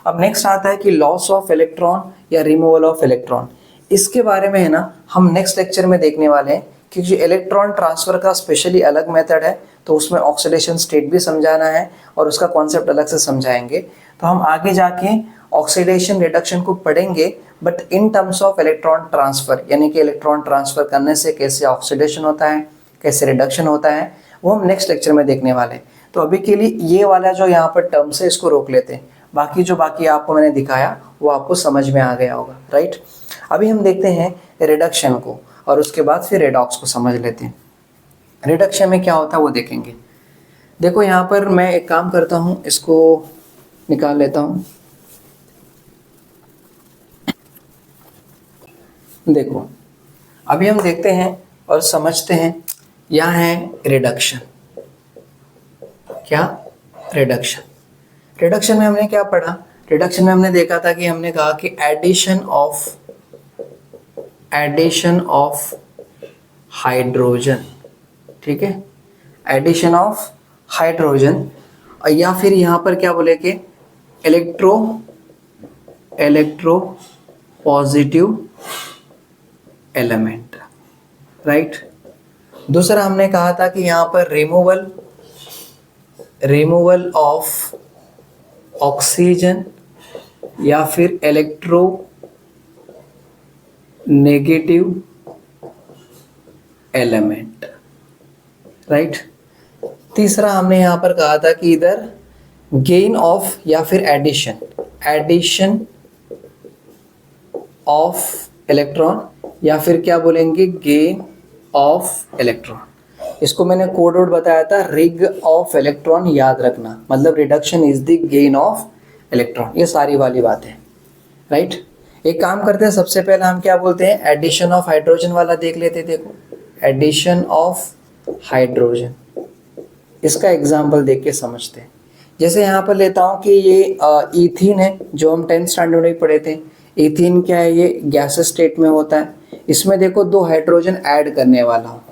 अब नेक्स्ट आता है कि लॉस ऑफ इलेक्ट्रॉन या रिमूवल ऑफ इलेक्ट्रॉन। इसके बारे में है ना हम नेक्स्ट लेक्चर में देखने वाले हैं, क्योंकि इलेक्ट्रॉन ट्रांसफर का स्पेशली अलग मेथड है, तो उसमें ऑक्सीडेशन स्टेट भी समझाना है और उसका कॉन्सेप्ट अलग से समझाएंगे। तो हम आगे जाके ऑक्सीडेशन रिडक्शन को पढ़ेंगे, but in terms of electron transfer, यानी कि इलेक्ट्रॉन ट्रांसफर करने से कैसे ऑक्सीडेशन होता है, कैसे रिडक्शन होता है, वो हम नेक्स्ट लेक्चर में देखने वाले हैं। तो अभी के लिए ये वाला जो यहाँ पर टर्म्स है इसको रोक लेते हैं, बाकी आपको मैंने दिखाया वो आपको समझ में आ गया होगा, राइट। अभी हम देखते हैं रिडक्शन को और उसके बाद फिर रेडॉक्स को समझ लेते हैं। रिडक्शन में क्या होता है वो देखेंगे। देखो यहाँ पर मैं एक काम करता हूँ, इसको निकाल लेता हूँ। देखो अभी हम देखते हैं और समझते हैं, यहाँ है रिडक्शन। क्या? रिडक्शन। रिडक्शन में हमने क्या पढ़ा? रिडक्शन में हमने देखा था कि हमने कहा कि एडिशन ऑफ हाइड्रोजन, ठीक है, एडिशन ऑफ हाइड्रोजन, या फिर यहाँ पर क्या बोले कि इलेक्ट्रो पॉजिटिव एलिमेंट, राइट। दूसरा हमने कहा था कि यहाँ पर रिमूवल ऑफ ऑक्सीजन या फिर इलेक्ट्रो नेगेटिव एलिमेंट, राइट। तीसरा हमने यहाँ पर कहा था कि इधर गेन ऑफ या फिर एडिशन ऑफ इलेक्ट्रॉन, या फिर क्या बोलेंगे, गेन ऑफ इलेक्ट्रॉन। इसको मैंने कोड वर्ड बताया था, रिग ऑफ इलेक्ट्रॉन, याद रखना, मतलब reduction is the gain of electron. ये सारी वाली बात है, राइट। एक काम करते हैं, सबसे पहले हम क्या बोलते हैं, एडिशन ऑफ हाइड्रोजन वाला देख लेते हैं। देखो एडिशन ऑफ हाइड्रोजन, इसका एग्जाम्पल देख के समझते हैं। जैसे यहाँ पर लेता हूँ कि ये ईथीन है, जो हम 10th स्टैंडर्ड में पढ़े थे। ईथीन क्या है? ये गैसेस स्टेट में होता है। इसमें देखो 2 हाइड्रोजन ऐड करने वाला हूँ,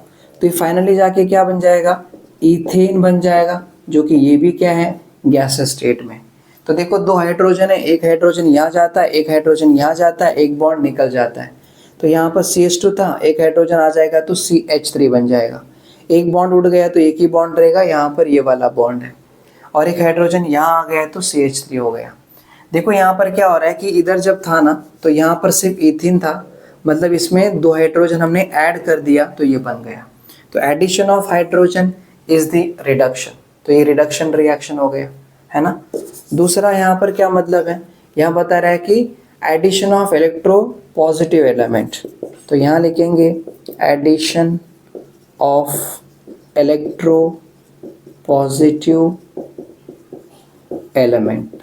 तो ये फाइनली जाके क्या बन जाएगा? ईथेन बन जाएगा, जो कि ये भी क्या है? गैसेस स्टेट में। तो देखो 2 हाइड्रोजन है, एक हाइड्रोजन यहाँ जाता है, एक हाइड्रोजन यहाँ जाता है, एक बॉन्ड निकल जाता है। तो यहाँ पर CH2 था, एक हाइड्रोजन आ जाएगा तो CH3 बन जाएगा। एक बॉन्ड उड़ गया तो एक ही बॉन्ड रहेगा, यहाँ पर ये वाला बॉन्ड है, और एक हाइड्रोजन यहाँ आ गया तो CH3 हो गया। देखो यहाँ पर क्या हो रहा है कि इधर जब था ना तो यहाँ पर सिर्फ ईथीन था, मतलब इसमें 2 हाइड्रोजन हमने ऐड कर दिया तो ये बन गया। तो addition of hydrogen is the reduction, तो ये रिडक्शन रिएक्शन हो गया, है ना। दूसरा यहाँ पर क्या मतलब है, यहाँ बता रहा है कि addition of electropositive element, तो यहाँ लिखेंगे addition of electropositive element.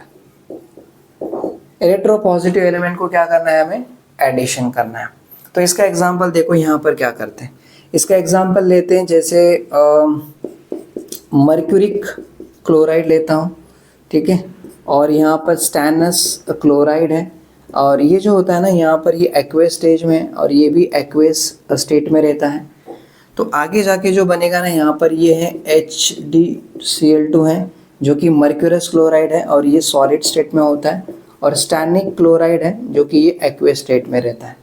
Electropositive element को क्या करना है? हमें एडिशन करना है। तो इसका एग्जांपल देखो यहाँ पर क्या करते हैं। इसका एग्जांपल लेते हैं, जैसे मर्क्यूरिक क्लोराइड लेता हूँ, ठीक है, और यहाँ पर स्टैनस क्लोराइड है, और ये जो होता है ना यहाँ पर ये एक्वेस स्टेज में और ये भी एक्वेस स्टेट में रहता है। तो आगे जाके जो बनेगा ना यहाँ पर ये है HDCl2 है, जो कि मर्क्यूरस क्लोराइड है और ये सॉलिड स्टेट में होता है, और स्टैनिक क्लोराइड है जो कि ये एक्वेस स्टेट में रहता है,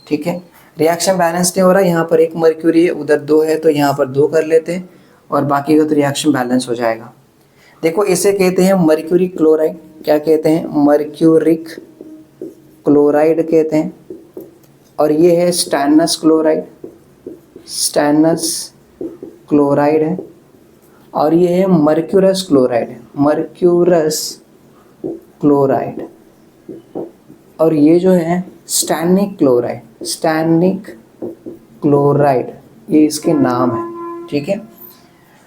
ठीक है। रिएक्शन बैलेंस नहीं हो रहा, यहाँ पर एक मर्क्यूरी है, उधर 2 है, तो यहाँ पर 2 कर लेते हैं और बाकी का तो रिएक्शन बैलेंस हो जाएगा। देखो इसे कहते हैं मर्क्यूरिक क्लोराइड। क्या कहते हैं? मर्क्यूरिक क्लोराइड कहते हैं। और ये है स्टैनस क्लोराइड है, और ये है मर्क्यूरस क्लोराइड, और ये जो है स्टैनिक क्लोराइड, ये इसके नाम है, ठीक है।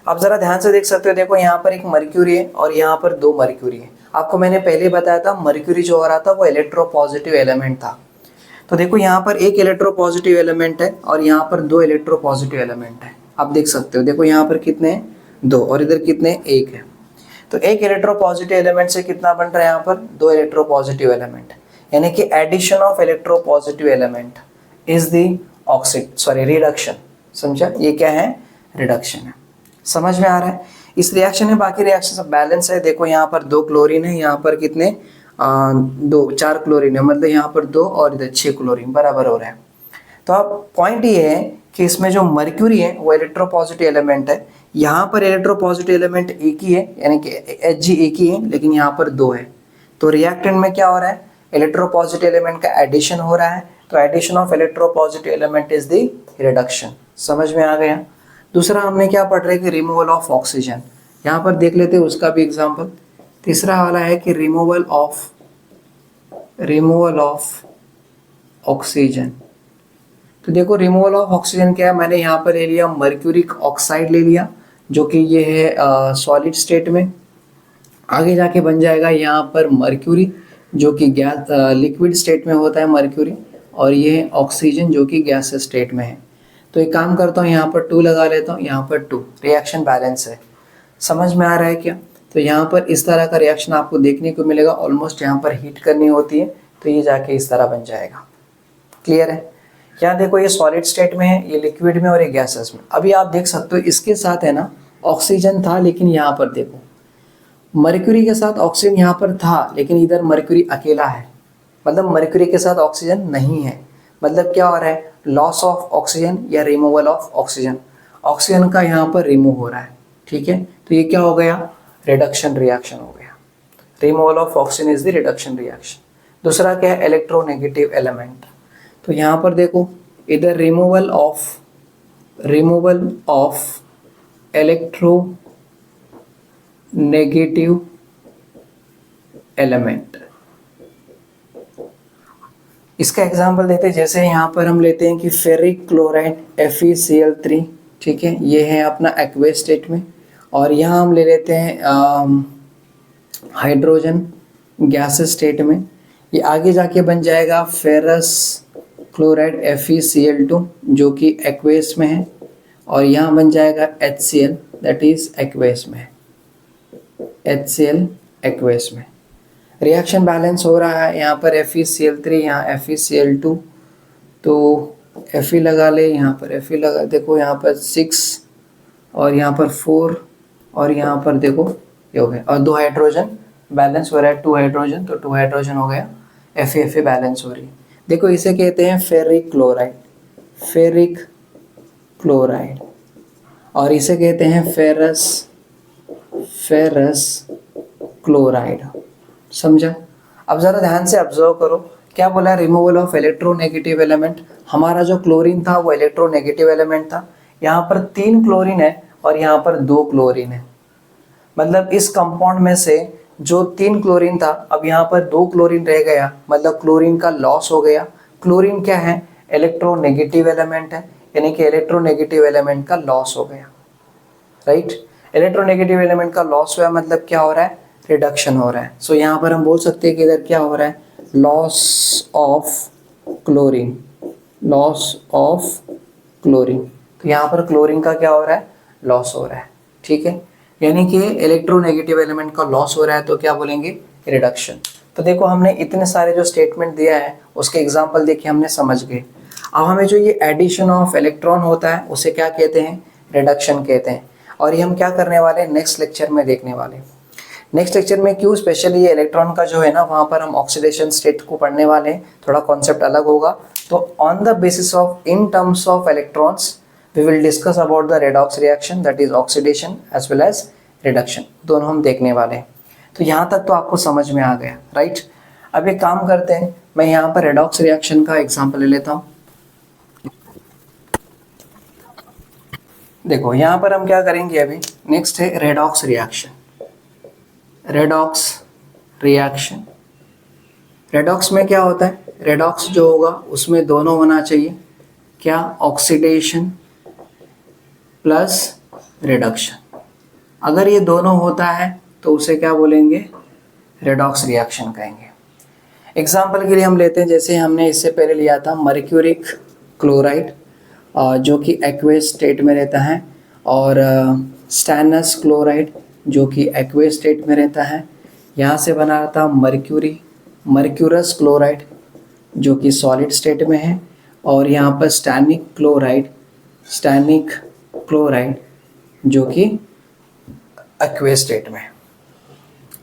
अब जरा ध्यान से देख सकते हो, देखो यहाँ पर एक मर्क्यूरी है और यहाँ पर 2 मर्क्यूरी है। आपको मैंने पहले बताया था मर्क्यूरी जो हो रहा था वो इलेक्ट्रोपॉजिटिव एलिमेंट था। तो देखो यहाँ पर एक इलेक्ट्रोपॉजिटिव एलिमेंट है और यहाँ पर दो इलेक्ट्रोपॉजिटिव एलिमेंट है। आप देख सकते हो, देखो यहाँ पर कितने हैं, दो, और इधर कितने हैं, एक है। तो एक इलेक्ट्रोपॉजिटिव एलिमेंट से कितना बन रहा है, यहाँ पर दो इलेक्ट्रोपॉजिटिव एलिमेंट, यानी कि addition of electropositive element is the reduction. समझा, ये क्या है, रिडक्शन है। समझ में आ रहा है, इस रिएक्शन में बाकी रिएक्शन सब बैलेंस है। देखो यहाँ पर दो क्लोरीन है, यहाँ पर कितने, दो, चार क्लोरीन है, मतलब यहाँ पर दो और इधर 6 क्लोरीन बराबर हो रहा है। तो अब पॉइंट ये है कि इसमें जो मर्क्यूरी है वो इलेक्ट्रोपॉजिटिव एलिमेंट है, यहाँ पर इलेक्ट्रोपॉजिटिव एलिमेंट एक ही है, यानी कि Hg एक ही है, लेकिन यहाँ पर दो है। तो रिएक्टेंट में क्या हो रहा है, इलेक्ट्रोपॉजिटिव एलिमेंट का एडिशन हो रहा है। तो addition of electropositive element is the reduction. समझ में आ गया। दूसरा हमने क्या पढ़ रहे हैं कि रिमूवल ऑफ ऑक्सीजन, यहाँ पर देख लेते हैं उसका भी एग्जाम्पल। तीसरा वाला है कि रिमूवल ऑफ ऑक्सीजन। तो देखो रिमूवल ऑफ ऑक्सीजन क्या है, मैंने यहाँ पर ले लिया मर्क्यूरिक ऑक्साइड ले लिया, जो कि ये है सॉलिड स्टेट में। आगे जाके बन जाएगा यहाँ पर मर्क्यूरी, जो कि गैस लिक्विड स्टेट में होता है मर्क्यूरी, और ये है ऑक्सीजन जो कि गैस स्टेट में है। तो एक काम करता हूँ, यहाँ पर 2 लगा लेता हूँ, यहाँ पर 2, रिएक्शन बैलेंस है। समझ में आ रहा है क्या। तो यहाँ पर इस तरह का रिएक्शन आपको देखने को मिलेगा। ऑलमोस्ट यहाँ पर हीट करनी होती है तो ये जाके इस तरह बन जाएगा। क्लियर है। यहाँ देखो ये सॉलिड स्टेट में है, ये लिक्विड में और ये गैसेस में। अभी आप देख सकते हो इसके साथ है ना ऑक्सीजन था, लेकिन यहाँ पर देखो मर्क्यूरी के साथ ऑक्सीजन यहाँ पर था, लेकिन इधर मर्क्यूरी अकेला है, मतलब मर्क्यूरी के साथ ऑक्सीजन नहीं है। मतलब क्या हो रहा है, लॉस ऑफ ऑक्सीजन या रिमूवल ऑफ ऑक्सीजन। ऑक्सीजन का यहाँ पर रिमूव हो रहा है, ठीक है। तो ये क्या हो गया, रिडक्शन रिएक्शन हो गया। Removal of oxygen is the reduction reaction. दूसरा क्या है, इलेक्ट्रोनेगेटिव एलिमेंट। तो यहाँ पर देखो इधर रिमूवल ऑफ इलेक्ट्रोनेगेटिव एलिमेंट। इसका एग्जांपल देते हैं, जैसे यहाँ पर हम लेते हैं कि फेरिक क्लोराइड FeCl3, ठीक है, ये है अपना एक्वेस स्टेट में। और यहाँ हम ले लेते हैं हाइड्रोजन गैस स्टेट में। ये आगे जाके बन जाएगा फेरस क्लोराइड FeCl2 जो कि एक्वेस में है, और यहाँ बन जाएगा HCl दैट इज एक्वेस में, HCl एक्वेस में। रिएक्शन बैलेंस हो रहा है, यहाँ पर FeCl3, यहाँ FeCl2, तो Fe लगा ले, यहाँ पर Fe लगा, देखो यहाँ पर 6 और यहाँ पर 4 और यहाँ पर देखो ये हो गया, और 2 हाइड्रोजन बैलेंस हो रहा है, 2 हाइड्रोजन, तो 2 हाइड्रोजन हो गया, Fe बैलेंस हो रही है। देखो इसे कहते हैं फेरिक क्लोराइड, और इसे कहते हैं फेरस क्लोराइड। समझा। अब जरा ध्यान से ऑब्जर्व करो, क्या बोला है, रिमूवल ऑफ इलेक्ट्रोनेगेटिव एलिमेंट। हमारा जो क्लोरीन था वो इलेक्ट्रोनेगेटिव एलिमेंट था। यहाँ पर 3 क्लोरीन है और यहाँ पर 2 क्लोरीन है, मतलब इस कंपाउंड में से जो 3 क्लोरीन था, अब यहाँ पर 2 क्लोरीन रह गया, मतलब क्लोरीन का लॉस हो गया। क्लोरीन क्या है, इलेक्ट्रोनेगेटिव एलिमेंट है, यानी कि इलेक्ट्रोनेगेटिव एलिमेंट का लॉस हो गया, राइट। इलेक्ट्रोनेगेटिव एलिमेंट का लॉस हुआ, मतलब क्या हो रहा है, रिडक्शन हो रहा है। सो यहाँ पर हम बोल सकते हैं कि इधर क्या हो रहा है, लॉस ऑफ क्लोरीन। तो यहाँ पर क्लोरीन का क्या हो रहा है, लॉस हो रहा है, ठीक है, यानी कि इलेक्ट्रोनेगेटिव एलिमेंट का लॉस हो रहा है, तो क्या बोलेंगे, रिडक्शन। तो देखो हमने इतने सारे जो स्टेटमेंट दिया है उसके एग्जाम्पल देखे, हमने समझ गए। अब हमें जो ये एडिशन ऑफ इलेक्ट्रॉन होता है उसे क्या कहते हैं, रिडक्शन कहते हैं। और ये हम क्या करने वाले हैं, नेक्स्ट लेक्चर में देखने वाले। नेक्स्ट लेक्चर में क्यों स्पेशली ये इलेक्ट्रॉन का जो है ना, वहाँ पर हम ऑक्सीडेशन स्टेट को पढ़ने वाले हैं, थोड़ा कॉन्सेप्ट अलग होगा। तो on the basis of in terms of electrons we will discuss about the redox reaction, that is oxidation as well as reduction, दोनों हम देखने वाले हैं। तो यहाँ तक तो आपको समझ में आ गया, राइट। अब एक काम करते हैं, मैं यहाँ पर रेडॉक्स रिएक्शन का एग्जाम्पल ले लेता हूँ। देखो यहाँ पर हम क्या करेंगे, अभी नेक्स्ट है रेडॉक्स रिएक्शन। रेडॉक्स में क्या होता है, रेडॉक्स जो होगा उसमें दोनों होना चाहिए, क्या, ऑक्सीडेशन प्लस रिडक्शन। अगर ये दोनों होता है तो उसे क्या बोलेंगे, रेडॉक्स रिएक्शन कहेंगे। एग्जाम्पल के लिए हम लेते हैं, जैसे हमने इससे पहले लिया था मर्क्यूरिक क्लोराइड जो कि एक्वेस स्टेट में रहता है, और स्टैनस क्लोराइड जो कि एक्वेस स्टेट में रहता है। यहाँ से बना था मर्क्यूरस क्लोराइड जो कि सॉलिड स्टेट में है, और यहाँ पर स्टैनिक क्लोराइड जो कि एक्वेस स्टेट में है।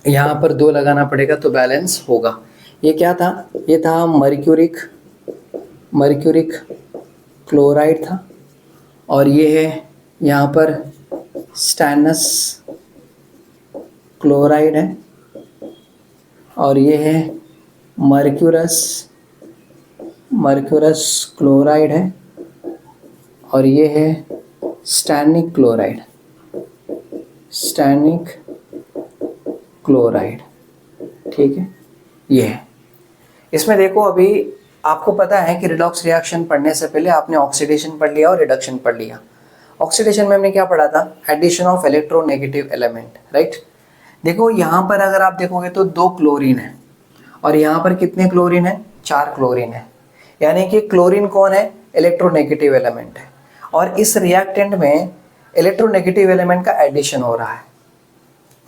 यहाँ पर 2 लगाना पड़ेगा तो बैलेंस होगा। ये क्या था? ये था मर्क्यूरिक क्लोराइड था, और ये है यहाँ पर स्टैनस क्लोराइड है, और ये है मर्क्यूरस क्लोराइड है, और ये है स्टैनिक क्लोराइड। ठीक है, ये है। इसमें देखो, अभी आपको पता है कि रिडॉक्स रिएक्शन पढ़ने से पहले आपने ऑक्सीडेशन पढ़ लिया और रिडक्शन पढ़ लिया। ऑक्सीडेशन में हमने क्या पढ़ा था? Addition of electronegative element, right. देखो यहाँ पर अगर आप देखोगे तो 2 क्लोरीन है, और यहाँ पर कितने क्लोरीन है? 4 क्लोरीन है। यानी कि क्लोरीन कौन है? इलेक्ट्रोनेगेटिव एलिमेंट है, और इस रिएक्टेंट में इलेक्ट्रोनेगेटिव एलिमेंट का एडिशन हो रहा है।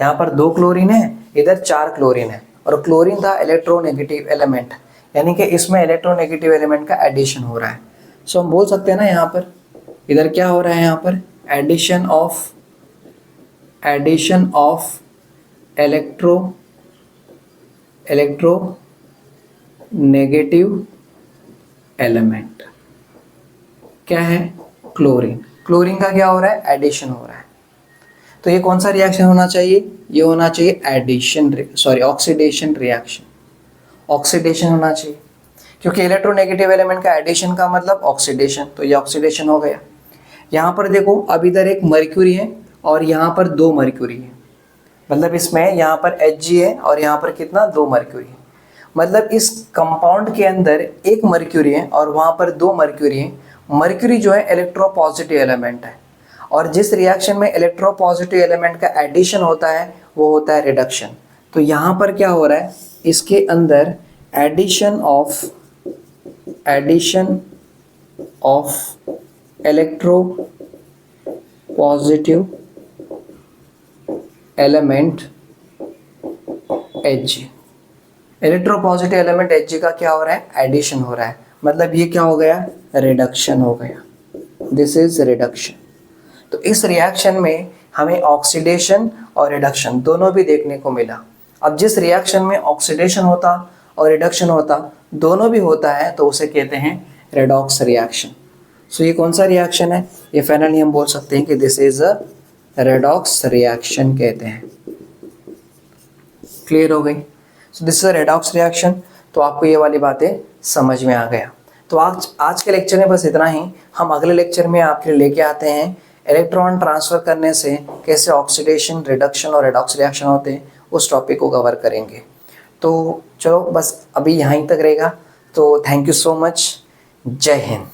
यहाँ पर 2 क्लोरीन है, इधर 4 क्लोरीन है, और क्लोरीन था इलेक्ट्रोनेगेटिव एलिमेंट, यानी कि इसमें इलेक्ट्रोनेगेटिव एलिमेंट का एडिशन हो रहा है। सो हम बोल सकते हैं ना, यहाँ पर इधर क्या हो रहा है? यहाँ पर एडिशन ऑफ इलेक्ट्रोनेगेटिव एलिमेंट क्या है? क्लोरीन का क्या हो रहा है? एडिशन हो रहा है। तो ये कौन सा रिएक्शन होना चाहिए? ये होना चाहिए ऑक्सीडेशन होना चाहिए, क्योंकि इलेक्ट्रोनेगेटिव एलिमेंट का एडिशन का मतलब ऑक्सीडेशन, तो ये ऑक्सीडेशन हो गया। यहाँ पर देखो, अब इधर एक मर्क्यूरी है और यहाँ पर 2 मर्क्यूरी है, मतलब इसमें यहाँ पर Hg है और यहाँ पर कितना? 2 मर्क्यूरी है। मतलब इस कंपाउंड के अंदर एक मर्क्यूरी है और वहाँ पर 2 मर्क्यूरी है। मर्क्यूरी जो है इलेक्ट्रोपॉजिटिव एलिमेंट है, और जिस रिएक्शन में इलेक्ट्रोपॉजिटिव एलिमेंट का एडिशन होता है वो होता है रिडक्शन। तो यहाँ पर क्या हो रहा है? इसके अंदर addition of electropositive element Hg, electropositive element Hg का क्या हो रहा है? एडिशन हो रहा है। मतलब ये क्या हो गया? रिडक्शन हो गया। This is reduction. तो इस रिएक्शन में हमें ऑक्सीडेशन और रिडक्शन दोनों भी देखने को मिला। अब जिस रिएक्शन में ऑक्सीडेशन होता और रिडक्शन होता, दोनों भी होता है, तो उसे कहते हैं रेडॉक्स रिएक्शन। सो ये कौन सा रिएक्शन है? ये फाइनली हम बोल सकते हैं कि this is a redox reaction कहते हैं। क्लियर हो गई? So this is a redox reaction. तो आपको ये वाली बातें समझ में आ गया। तो आज के लेक्चर में बस इतना ही। हम अगले लेक्चर में आपके लिए लेके आते हैं इलेक्ट्रॉन ट्रांसफ़र करने से कैसे ऑक्सीडेशन, रिडक्शन और रेडॉक्स रिएक्शन होते हैं, उस टॉपिक को कवर करेंगे। तो चलो बस अभी यहीं तक रहेगा। तो थैंक यू सो मच। जय हिंद।